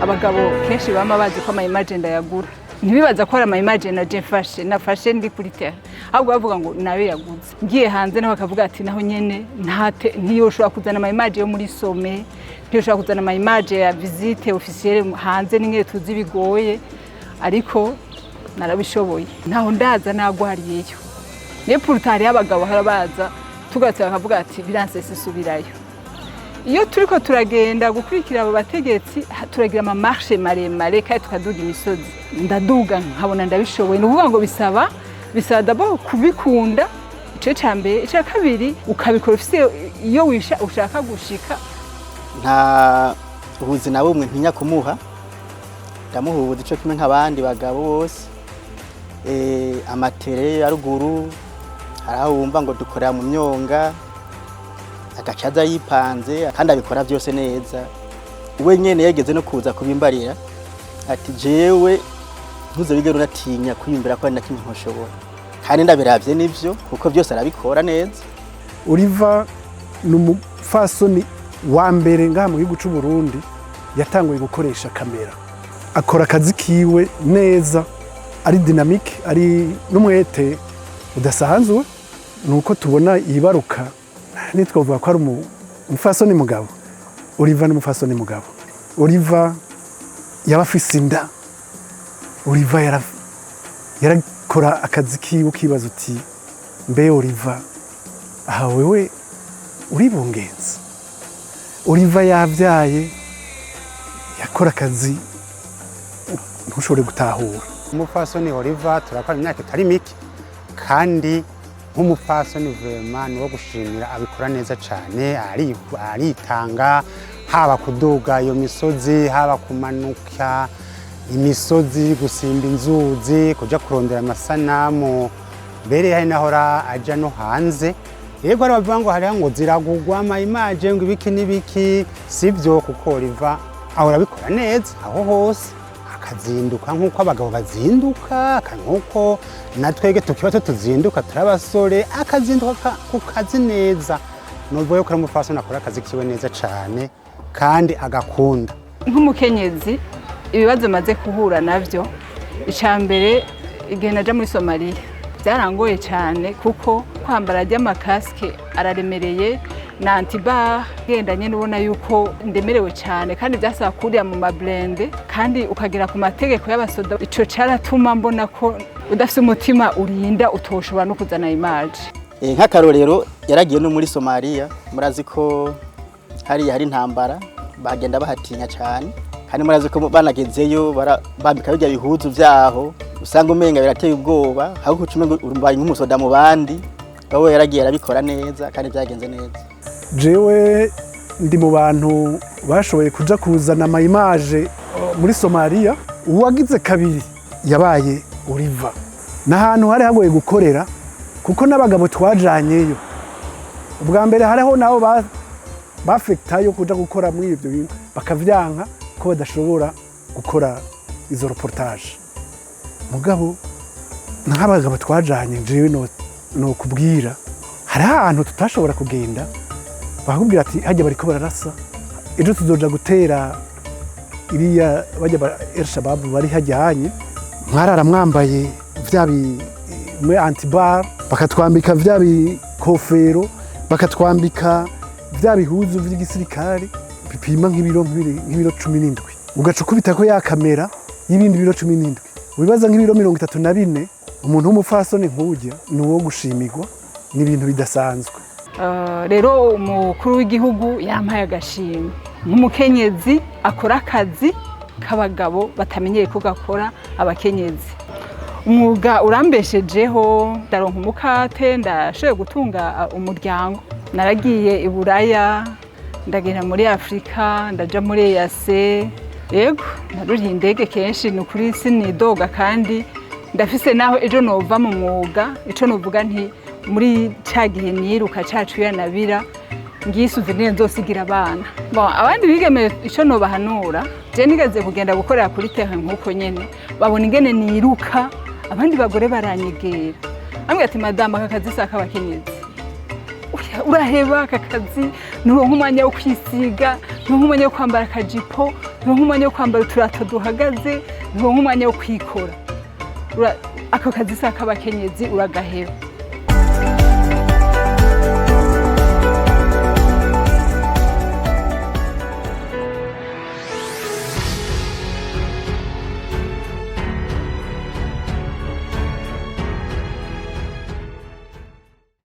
abagabo kenshi bama bazi ko ama image ndayagura ntibibaza ko ari ama image naje nafashe ndi kuri terre ahubwo bavuga ngo nawe yaguze ngiye hanze naho bakavuga ati naho nyene ntiyoshobora kuzana ama image yo muri some ntiyoshobora kuzana ama image ya visite officielle hanze n'ingere tuzi bigoye ariko narabishoboye naho ndaza nagwariyeyo ne portari y'abagabo harabaza tugatse bakavuga ati biranse sisubirayo iyo turiko turagenda gukurikira abo bategetsi turagira ama marche maremare kandi tukaduga imisozi ndaduga nkabona ndabishoboye nuvuga ngo bisaba d'abord kubikunda ico cambere ico kabiri ukabikora ufise iyo ushaka gushika nta ubuzi na bumwe ntinya kumuha ndamuhubuza ico kimwe nk'abandi bagabo bose amatere ya ruguru haraho wumva ngo dukorera mu myonga agacaza yipanze kandi abikora byose neza we nyene yageze no kuza kubimbarira ati jewe ntuze bigero natinya kwimbira ko na kimwe nkoshobora kandi ndabiravye nivyo kuko byose arabikora neza Oliva numufasoni wa mbere ngaha mu gihugu cy'u Burundi yatanguye gukoresha kamera akora akazi kiwe neza ari dynamique ari n'umwete udasanzwe nuko tubona yibaruka nitwovuga ko ari umufasoni mugabo Oliva n'umufasoni mugabo Oliva yabafise inda Oliva yarakora akazi kiwe kibaza uti mbe Oliva aha wewe uribungenza Oliva yavyaye yakora akazi ntushobore gutahura umufasoni Oliva turakora imyaka itari mike kandi nk'umufasoni vraiment ni wo gushimira abikora neza cyane aritanga haba kuduga iyo misozi haba kumanuka imisozi gusimba inzuzi kuja kurondera amasanamu mbere hari nahora aja no hanze yego ari bavuga ngo hariya ngo ziragugwa ama image ngo ibiki n'ibiki sivyo kuko Oliva ahora bikora neza aho hose akazinduka nk'uko abagabo bazinduka nk'uko natwege tukiba tuzinduka turabasore akazinduka ku kazi neza nubwo yo kora umufasoni akora akazi kiwe neza cyane kandi agakunda nk'umukenyezi ibibazo maze kuhura navyo icambere igihe naja muri Somaliya byarangoye cyane kuko kwambara ry'amakaske araremereye na antibar gendanye nubona yuko ndemerewe cyane kandi byasaba kuriya mu mablende kandi ukagira ku mategeko y'abasoda ico caratuma mbona ko udafite umutima urinda utoshobora no kuzana image nk'akarorero yaragiye no muri Somaliya murazi ko hari intambara bagenda bahatinya cyane kandi murazi ko banagezeyo bambika bijya bihuzu vyaho usanga umenga birateye ubwoba aho kucume urumbaye nk'umusoda mu bandi bawe yaragiye arabikora neza kandi byagenze neza jewe ndi mu bantu bashoboye kuja kuzana ama image muri Somaliya uwagize kabiri yabaye Oliva n'ahantu hari hagoye gukorera kuko n'abagabo twajanyeyo ubwa mbere hariho nabo bafektayo kuja gukora muri ibyo bintu bakavyanka ko badashobora gukora izo reportage mugabo n'abagabo twajanye jewe no kubwira hari ahantu tutashobora kugenda bakubwira ati hajya bariko bararasa ejo tuzoja gutera iriya bajya ba Al-Shabaab bari hajyanye mwarara mwambaye vyabi mwe antibar bakatwambika vyabi kofero bakatwambika vyabi huzu vy'igisirikare bipima nk'ibiro 17 ugaca kubita ko ya kamera y'ibindi biro 17 ubibaza nk'ibiro 34 umuntu w'umufasoni nk'ujya ni uwo gushimirwa n'ibintu bidasanzwe rero umukuru w'igihugu yampaye agashimwe nk'umukenyezi akora akazi k'abagabo batamenyeye ko gakora abakenyezi umwuga urambeshejeho ndaronka umukate ndashoboye gutunga umuryango naragiye i Buraya ndagenda muri Afrika ndaja muri Yase yego naruriye indege kenshi ni kuri sinidoga kandi ndafise naho ejo nova mu mwuga ico novuga nti muri cagihe niruka cacu yanabira ngisuze nzosigira abana abandi bigemeye ico no bahanura je nigeze kugenda gukorera kuri terre nkuko nyene babona ingene niruka abandi bagore baranyegera ambwe ati madame akakazi saka abakenyezi uraheba akakazi nuronka umwanya wo kwisiga nuronka umwanya wo kwambara akajipo nturonka umwanya wo kwambara uturato duhagaze, nturonka umwanya wo kwikora. Ako kazi si ak'abakenyezi uragaheba.